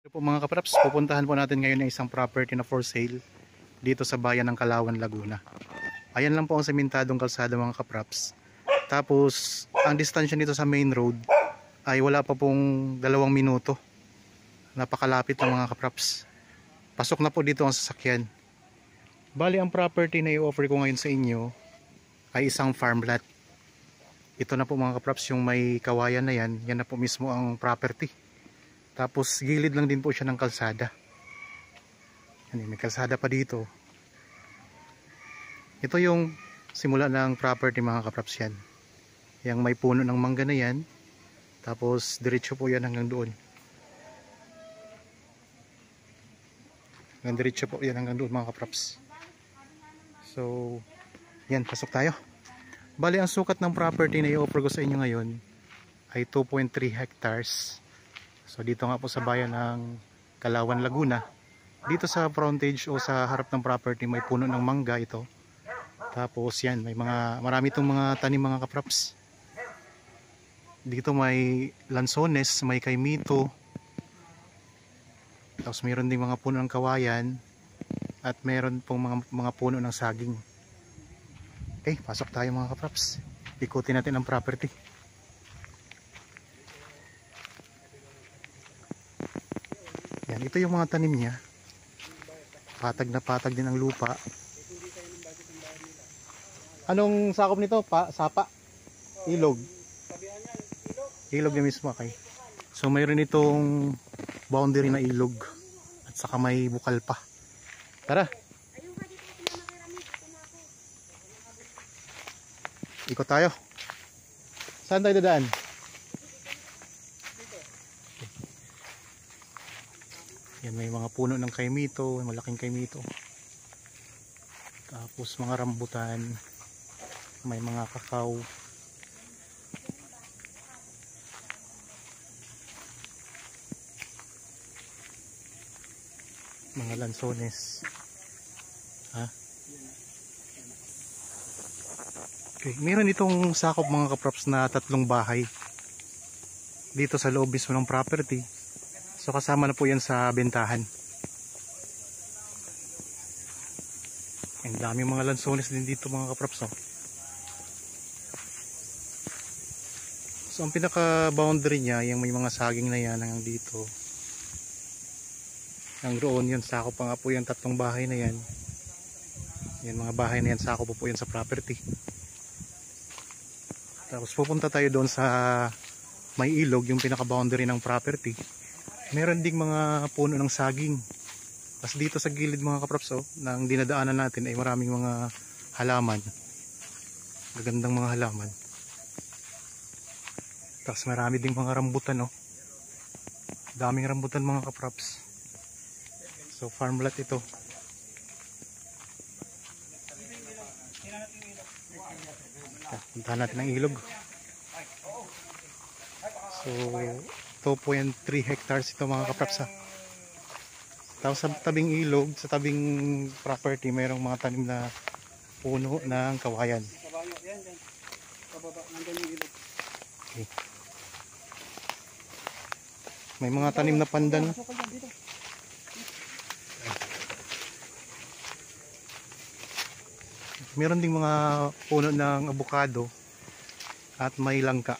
Po mga kapraps, pupuntahan po natin ngayon ng isang property na for sale dito sa bayan ng Kalawan, Laguna. Ayan lang po ang sementadong kalsada mga kapraps. Tapos ang distansya nito sa main road ay wala pa pong 2 minuto. Napakalapit ng mga kapraps. Pasok na po dito ang sasakyan. Bali ang property na i-offer ko ngayon sa inyo ay isang farmland. Ito na po mga kapraps, yung may kawayan na yan, yan na po mismo ang property. Tapos gilid lang din po siya ng kalsada. May kalsada pa dito. Ito yung simula ng property mga kapraps yan. Yang may puno ng mangga na yan. Tapos diretso po yan hanggang doon. Diretso po yan hanggang doon mga kapraps. So yan, pasok tayo. Bali ang sukat ng property na i-offer ko sa inyo ngayon ay 2.3 hectares. So dito nga po sa bayan ng Kalawan, Laguna. Dito sa frontage o sa harap ng property may puno ng mangga ito. Tapos yan, marami itong mga tanim mga kapraps. Dito may lansones, may kaimito. Tapos mayroon ding mga puno ng kawayan. At mayroon pong mga puno ng saging. Okay, pasok tayo mga kapraps. Ikutin natin ang property. Yan, ito yung mga tanim niya. Patag na patag din ang lupa. Anong sakop nito? Sapa? Ilog? Ilog na mismo, okay. So mayroon itong boundary na ilog. At saka may bukal pa. Tara! Ikot tayo. Saan tayo dadaan? Yan, may mga puno ng kaimito, malaking kaimito. Tapos mga rambutan, may mga kakao. Mga lansones. Ha? Okay, meron itong sakop mga kaprops na 3 bahay. Dito sa loob mismo ng property. So kasama na po yan sa bentahan. Ang daming mga lansones din dito mga kapraps. So ang pinaka boundary niya, yung may mga saging na yan hanggang dito. Ang roon yun, sakop pa nga po yung 3 bahay na yan. Yan mga bahay na yan, sakop po yan sa property. Tapos pupunta tayo doon sa may ilog, yung pinaka boundary ng property. Meron ding mga puno ng saging. Tapos dito sa gilid mga kapraps, nang dinadaanan natin ay maraming mga halaman. Magandang mga halaman. Tapos marami ding mga rambutan. Daming rambutan mga kapraps. So farm lot ito. Puntahan natin ang ilog. So 2.3 hectares ito mga kapraps. Tapos sa tabing ilog, sa tabing property, mayroong mga tanim na puno ng kawayan. Okay. May mga tanim na pandan. Meron ding mga puno ng avocado at may langka.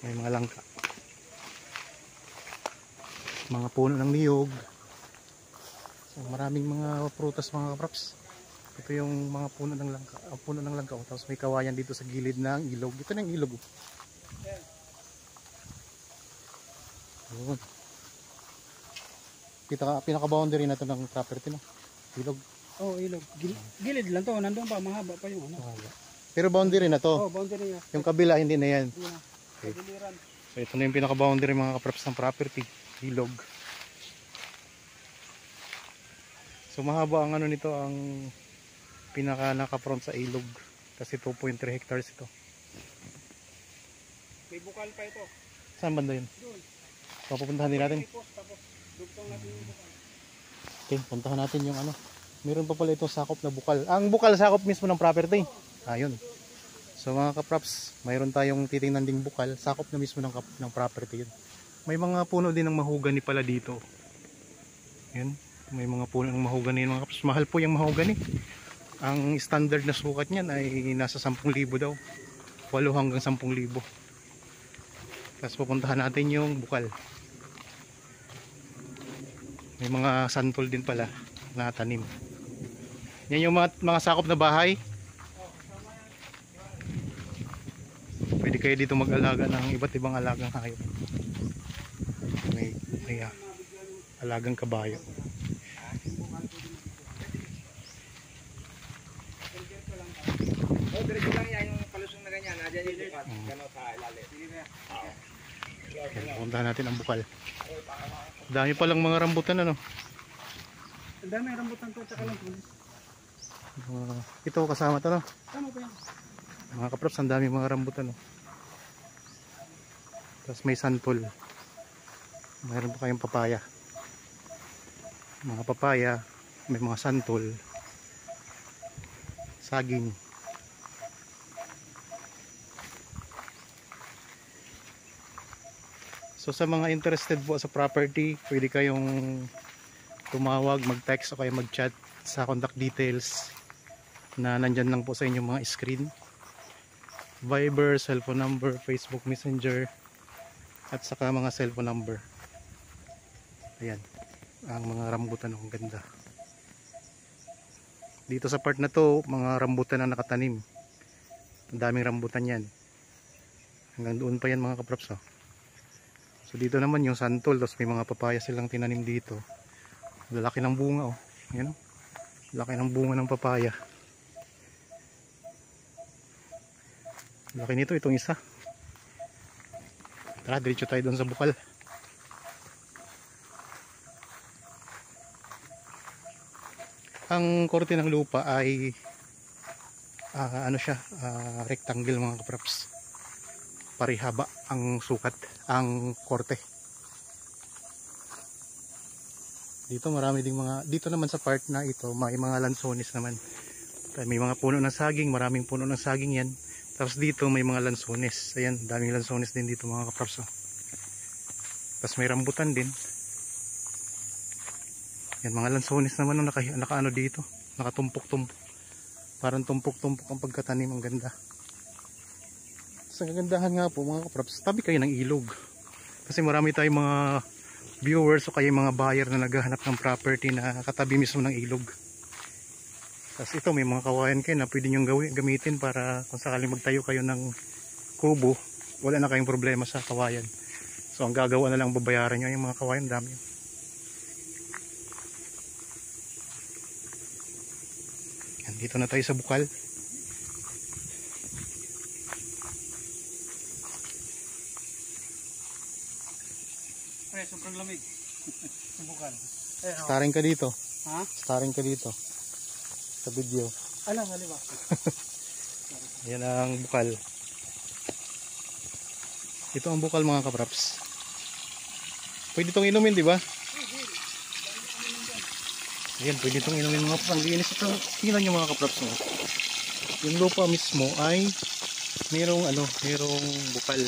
May mga langka. Mga puno ng niyog. So, maraming mga prutas mga kapraps. Ito yung mga puno ng langka. Puno ng langka. Tapos may kawayan dito sa gilid ng ilog. Ito na yung ilog. Pinaka-boundary na ito ng property, no? Ilog. Oh, ilog. Gilid lang to. Nandun pa. Mahaba pa yung ano. Pero boundary na to. Oh, boundary na. Yung kabila hindi na yan. Yeah. Okay. So ito na yung pinaka-boundary mga kapraps ng property. Ilog. So mahaba ang ano nito, ang pinaka naka-front sa ilog. Kasi 2.3 hectares ito. May bukal pa ito. Saan banda yun? Doon. So pupuntahan din natin. Tapos dugtong natin yung bukal. Okay, puntahan natin yung ano. Meron pa pala itong sakop na bukal. Ang bukal sakop mismo ng property. Ayun. So mga kapraps, mayroon tayong titingnan ding bukal. Sakop na mismo ng property yun. May mga puno din ng mahogany pala dito. Yan, may mga puno ng mahogany mga kapraps. Mahal po yung mahogany. Ang standard na sukat niyan ay nasa 10,000 daw. 8 hanggang 10,000. Tapos pupuntahan natin yung bukal. May mga santol din pala na tanim. Yan yung mga sakop na bahay. Pwede kayo dito mag-alaga ng iba't ibang alagang hayop. May alagang kabayo. Diretso lang yan yung palusong na ganyan. Nadyan yung bukat. Gano'n sa ilalim. Puntahan natin ang bukal. Dami palang mga rambutan ano. Ang dami rambutan to, tsaka lang pulis. Ito kasama to no. Tama pa yan. Mga kaprops, ang dami mga rambutan no. Tapos may santol. Mayroon pa kayong papaya. Mga papaya, may mga santol. Saging. So sa mga interested po sa property, pwede kayong tumawag, mag-text o kaya mag-chat sa contact details na nandyan lang po sa inyong mga screen. Viber, cellphone number, Facebook Messenger, at saka mga cellphone number. Ayan, ang mga rambutan, ang ganda. Dito sa part na to, mga rambutan na nakatanim. Ang daming rambutan yan. Hanggang doon pa yan mga kaprops oh. So dito naman yung santol, tapos may mga papaya silang tinanim dito. Lalaki ng bunga oh. Ayan oh. Laki ng bunga ng papaya. Laki nito itong isa. Tara, diretso tayo doon sa bukal. Ang korte ng lupa ay ano siya, rectangle mga kaprops. Parihaba ang sukat, ang korte. Dito marami ding mga, dito naman sa part na ito, may mga lansones naman. May mga puno ng saging, maraming puno ng saging yan. Tapos dito may mga lansones. Ayan, daming lansones din dito mga kaprops. Tapos may rambutan din. Yan, mga lansones naman ang nakaano dito. Nakatumpok-tumpok. Parang tumpok-tumpok ang pagkatanim, ang ganda. Sa kagandahan nga po mga kaprops, tabi kayo ng ilog. Kasi marami tayong mga viewers o kaya mga buyer na naghahanap ng property na katabi mismo ng ilog. Tapos ito may mga kawayan kayo na pwede nyo gamitin para kung sakaling magtayo kayo ng kubo, wala na kayong problema sa kawayan. So ang gagawa na lang babayaran nyo yung mga kawayan, dami. Yan, dito na tayo sa bukal. Sobrang lamig. Subukan. Starring ka dito. Ha? Starring ka dito. Sa video. Alam, haliwa. Yan ang bukal. Ito ang bukal mga kaprops. Pwede itong inumin, di ba? Yan, pwede itong inumin mga kaprops. Ang linis ito. Tingnan nyo mga kaprops. Yung lupa mismo ay mayroong bukal.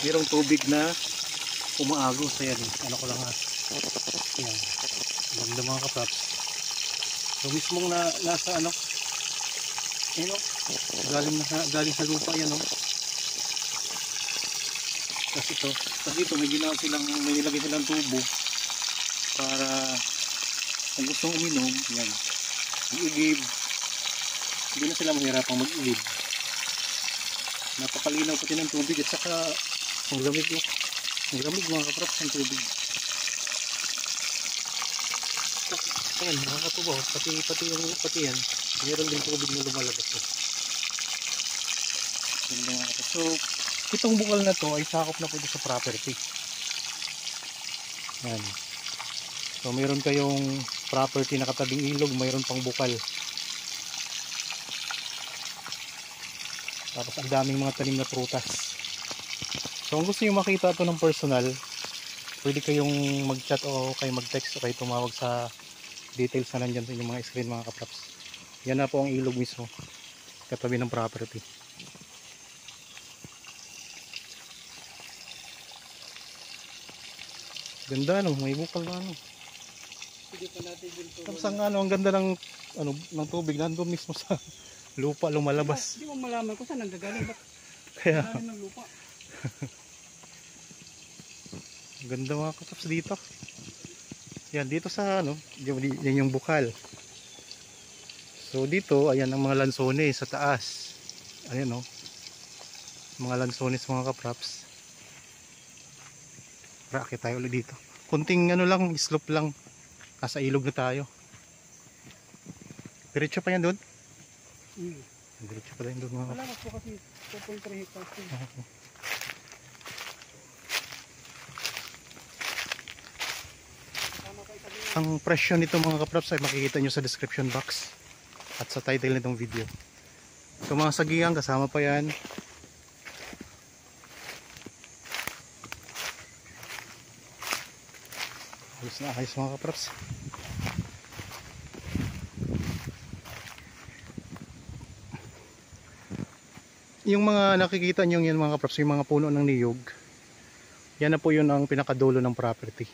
Mayroong tubig na umaagos. Ayan, ano ko lang ha. Ayan. Maganda mga kaprops. So mismong nasa ano, galing sa lupa yan oh. Tapos ito, tapos dito may ginawa silang, may nilagay silang tubo para kung gustong uminom, yan, mag-igib, hindi na sila mahirapang mag-igib. Napakalinaw pati ng tubig at saka ang lamig oh. Ang lamig mga kaprops ng tubig. Ayan, nakakatubaw, pati yan, mayroon din tubig na lumalabas eh. So, itong bukal na to ay sakop na po ito sa property. Yan. So, mayroon kayong property na katabing ilog, mayroon pang bukal. Tapos ang daming mga tanim na prutas. So, kung gusto nyo makita ito ng personal, pwede kayong mag-chat o kayo mag-text o kayo tumawag sa details na nandyan sa inyong mga screen mga kaprops. Yan na po ang ilog mismo, katabi ng property. Ganda no, may bukal na ano. Hindi pa natin dito. Tapos ang ganda ng tubig nandun mismo sa lupa lumalabas. Hindi mo malaman kung saan nanggagaling. Ba't Kaya lalim ng lupa? ganda mga kapraps dito. Yan dito sa ano, yan yung bukal. So dito ayan ang mga lansones sa taas. Ayan oh. Mga lansones mga kapraps. Rakit tayo ulit dito. Kunting ano lang, slope lang. Nasa ilog na tayo. Diretso pa yan doon? Diretso pa tayo doon mga Malakas po kasi 2.3 hectares. Ang presyo nito mga kapraps ay makikita nyo sa description box at sa title nitong video. Ito mga sagiang kasama pa yan. Ayos na ayos mga kapraps. Yung mga nakikita nyo yan mga kapraps, yung mga puno ng niyog, yan na po yun ang pinakadulo ng property.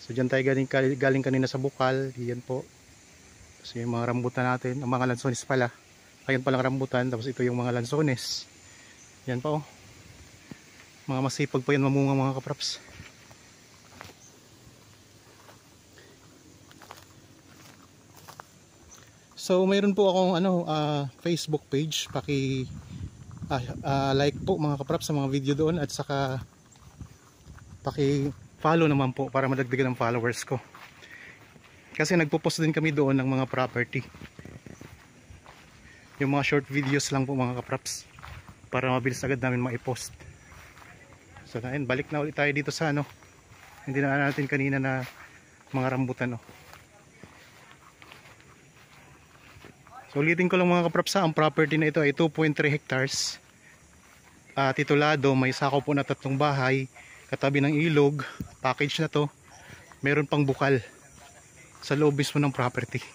So dyan tayo galing kanina sa bukal, yan po. So yung mga rambutan natin, ang mga lansones pala. Ayan palang rambutan, tapos ito yung mga lansones. Yan pa oh. Mga masipag po yan mamunga mga kapraps. So mayroon po akong Facebook page, like po mga kapraps sa mga video doon at saka follow naman po para madagdagan ng followers ko. Kasi nagpo-post din kami doon ng mga property. Yung mga short videos lang po mga kapraps para mabilis agad namin maipost. So ayun, balik na ulit tayo dito sa hindi na natin kanina na mga rambutan oh. So ulitin ko lang mga kapraps, ang property na ito ay 2.3 hectares. Titulado, may sakop po na 3 bahay, katabi ng ilog, package na to. Meron pang bukal sa loob mismo ng property.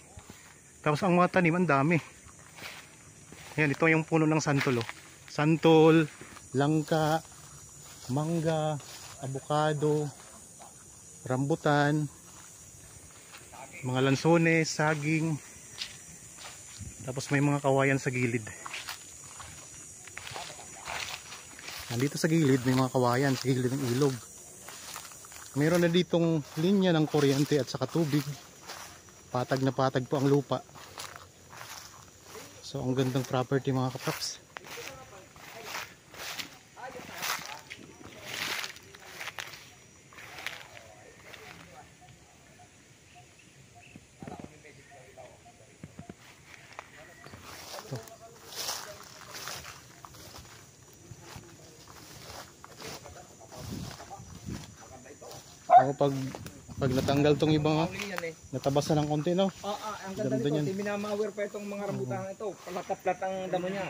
Tapos ang mga tanim, ang dami. Ayan, ito yung puno ng santol oh. Santol, langka, mangga, abukado, rambutan, mga lansones, saging. Tapos may mga kawayan sa gilid. Nandito sa gilid may mga kawayan sa gilid ng ilog. Meron na ditong linya ng kuryente at saka tubig. Patag na patag po ang lupa. So ang gandang property mga kapraps. Pag natanggal tong ibang natabas na ng konti no. Ang ganda nito. Hindi minamawer pa itong mga rambutan ito. Palataplat ang damo niya.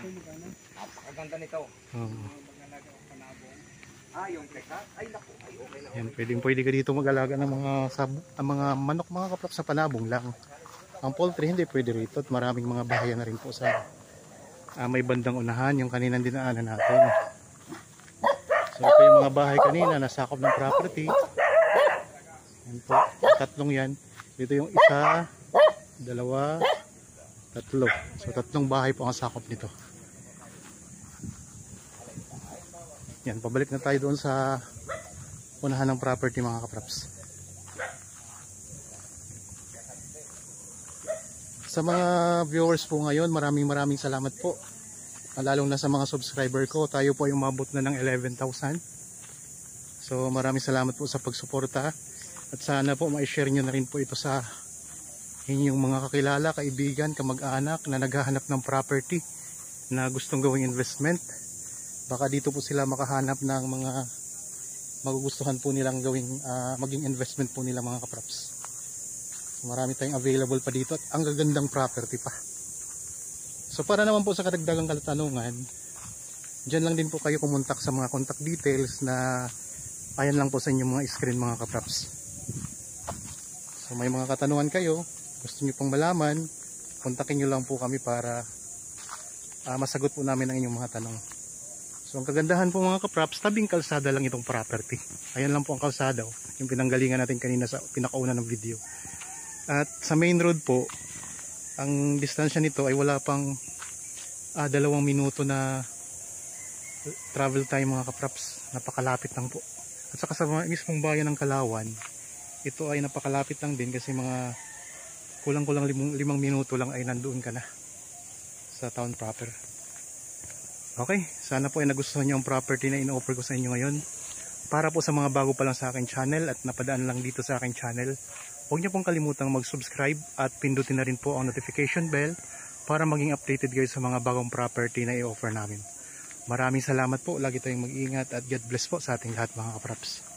Napakaganda nito. Yung teka. Ay naku. Ay okay na. Yan, pwede ka dito mag-alaga ng mga manok mga kapraps sa panabong lang. Ang poultry hindi pwede rito at maraming mga bahayan na rin po sa may bandang unahan yung kaninang dinaanan natin. So ito yung mga bahay kanina nasakop ng property. Yan po, 3 yan. Dito yung 1, 2, 3. So 3 bahay po ang sakop nito. Yan, pabalik na tayo doon sa unahan ng property mga kapraps. Sa mga viewers po ngayon, maraming salamat po. Lalong na sa mga subscriber ko, tayo po ay umabot na ng 11,000. So maraming salamat po sa pagsuporta. At sana po ma-share nyo na rin po ito sa inyong mga kakilala, kaibigan, kamag-anak na naghahanap ng property na gustong gawing investment. Baka dito po sila makahanap ng mga magugustuhan po nilang gawing maging investment po nila mga kapraps. So, marami tayong available pa dito at ang gagandang property pa. So para naman po sa kadagdagang katanungan, dyan lang din po kayo kumontak sa mga contact details na ayan lang po sa inyong mga screen mga kapraps. So may mga katanungan kayo, gusto nyo pong malaman, kontakin nyo lang po kami para masagot po namin ang inyong mga tanong. So ang kagandahan po mga kapraps, tabing kalsada lang itong property. Ayan lang po ang kalsada oh. yung pinanggalingan natin kanina sa pinakauna ng video. At sa main road po, ang distansya nito ay wala pang 2 minuto na travel time mga kapraps. Napakalapit lang po. At saka sa mismong bayan ng Kalawan, ito ay napakalapit lang din kasi mga kulang-kulang 5 minuto lang ay nandoon ka na sa town proper. Okay, sana po ay nagustuhan niyo ang property na in-offer ko sa inyo ngayon. Para po sa mga bago pa lang sa aking channel at napadaan lang dito sa aking channel, huwag niyo pong kalimutang mag-subscribe at pindutin na rin po ang notification bell para maging updated kayo sa mga bagong property na i-offer namin. Maraming salamat po, lagi tayong mag-iingat at God bless po sa ating lahat mga kapraps.